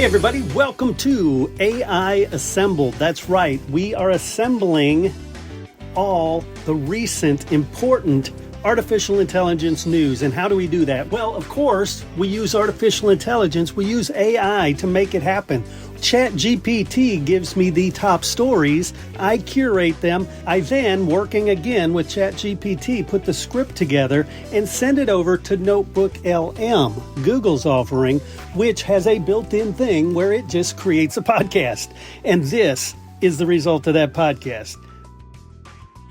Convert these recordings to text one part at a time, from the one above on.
everybody, welcome to AI Assembled. That's right, we are assembling all the recent important artificial intelligence news. And how do we do that? Well, of course, we use artificial intelligence. We use AI to make it happen. ChatGPT gives me the top stories. I curate them. I then, working again with ChatGPT, put the script together and send it over to NotebookLM, Google's offering, which has a built-in thing where it just creates a podcast. And this is the result of that podcast.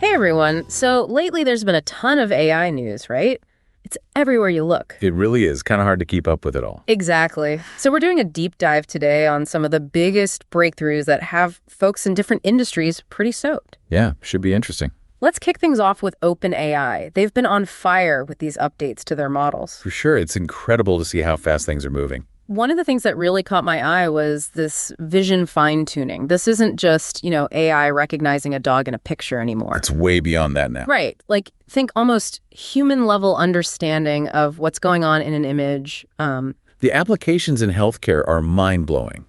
Hey everyone. So lately there's been a ton of AI news, right? It's everywhere you look. It really is kind of hard to keep up with it all. Exactly. So we're doing a deep dive today on some of the biggest breakthroughs that have folks in different industries pretty soaked. Yeah, should be interesting. Let's kick things off with OpenAI. They've been on fire with these updates to their models. For sure. It's incredible to see how fast things are moving. One of the things that really caught my eye was this vision fine-tuning. This isn't just, AI recognizing a dog in a picture anymore. It's way beyond that now. Right. Like, think almost human-level understanding of what's going on in an image. The applications in healthcare are mind-blowing.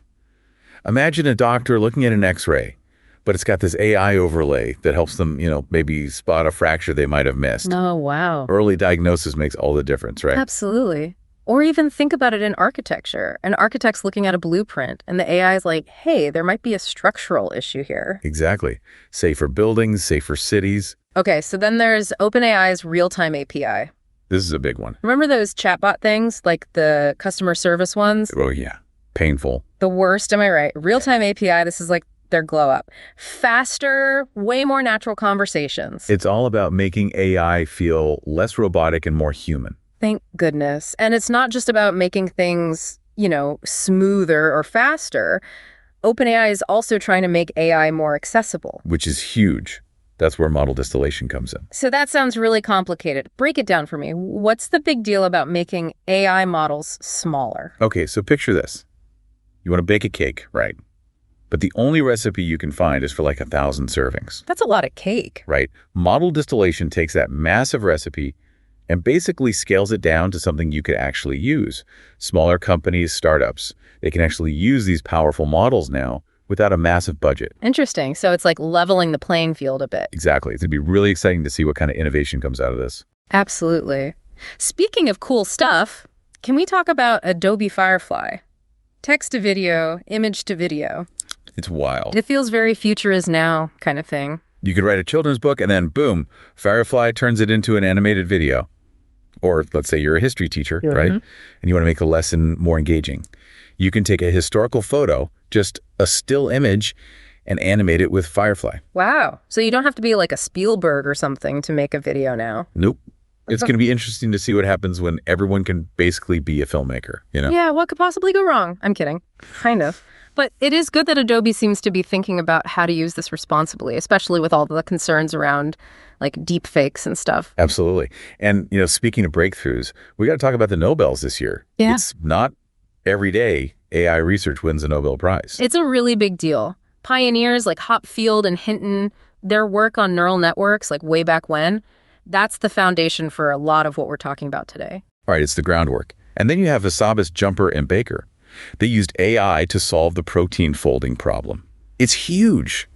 Imagine a doctor looking at an X-ray, but it's got this AI overlay that helps them, maybe spot a fracture they might have missed. Oh, wow. Early diagnosis makes all the difference, right? Absolutely. Or even think about it in architecture. An architect's looking at a blueprint, and the AI is like, hey, there might be a structural issue here. Exactly. Safer buildings, safer cities. Okay, so then there's OpenAI's real-time API. This is a big one. Remember those chatbot things, like the customer service ones? Oh, yeah. Painful. The worst, am I right? Real-time API, this is like their glow up. Faster, way more natural conversations. It's all about making AI feel less robotic and more human. Thank goodness. And it's not just about making things, smoother or faster. OpenAI is also trying to make AI more accessible. Which is huge. That's where model distillation comes in. So that sounds really complicated. Break it down for me. What's the big deal about making AI models smaller? Okay, so picture this. You want to bake a cake, right? But the only recipe you can find is for like 1,000 servings. That's a lot of cake. Right. Model distillation takes that massive recipe and basically scales it down to something you could actually use. Smaller companies, startups, they can actually use these powerful models now without a massive budget. Interesting. So it's like leveling the playing field a bit. Exactly. It's going to be really exciting to see what kind of innovation comes out of this. Absolutely. Speaking of cool stuff, can we talk about Adobe Firefly? Text to video, image to video. It's wild. It feels very future is now kind of thing. You could write a children's book and then boom, Firefly turns it into an animated video. Or let's say you're a history teacher, right? And you want to make the lesson more engaging. You can take a historical photo, just a still image, and animate it with Firefly. Wow. So you don't have to be like a Spielberg or something to make a video now. Nope. It's going to be interesting to see what happens when everyone can basically be a filmmaker, Yeah, what could possibly go wrong? I'm kidding. Kind of. But it is good that Adobe seems to be thinking about how to use this responsibly, especially with all the concerns around like deep fakes and stuff. Absolutely. And, speaking of breakthroughs, we got to talk about the Nobels this year. Yeah. It's not every day AI research wins a Nobel Prize. It's a really big deal. Pioneers like Hopfield and Hinton, their work on neural networks, like way back when, that's the foundation for a lot of what we're talking about today. All right, it's the groundwork. And then you have Vasabis, Jumper, and Baker. They used AI to solve the protein folding problem. It's huge.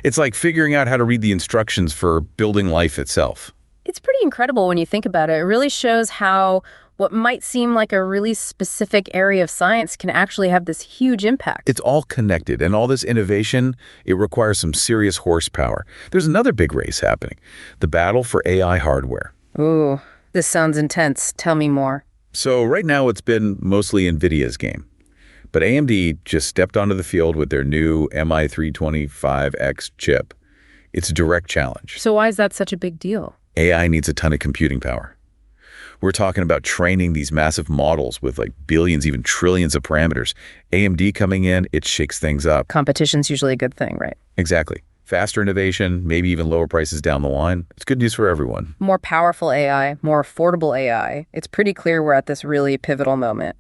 It's like figuring out how to read the instructions for building life itself. It's pretty incredible when you think about it. It really shows how what might seem like a really specific area of science can actually have this huge impact. It's all connected, and all this innovation, it requires some serious horsepower. There's another big race happening, the battle for AI hardware. Ooh, this sounds intense. Tell me more. So right now it's been mostly NVIDIA's game. But AMD just stepped onto the field with their new MI325X chip. It's a direct challenge. So why is that such a big deal? AI needs a ton of computing power. We're talking about training these massive models with like billions, even trillions of parameters. AMD coming in, it shakes things up. Competition's usually a good thing, right? Exactly. Faster innovation, maybe even lower prices down the line. It's good news for everyone. More powerful AI, more affordable AI. It's pretty clear we're at this really pivotal moment.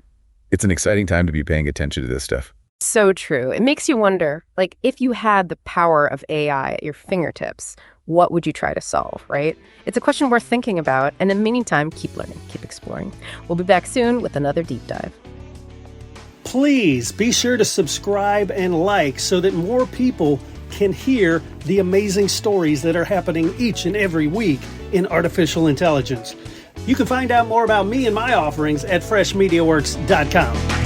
It's an exciting time to be paying attention to this stuff. So true. It makes you wonder, like, if you had the power of AI at your fingertips, what would you try to solve, right? It's a question worth thinking about, and in the meantime, keep learning, keep exploring. We'll be back soon with another deep dive. Please be sure to subscribe and like so that more people can hear the amazing stories that are happening each and every week in artificial intelligence. You can find out more about me and my offerings at freshmediaworks.com.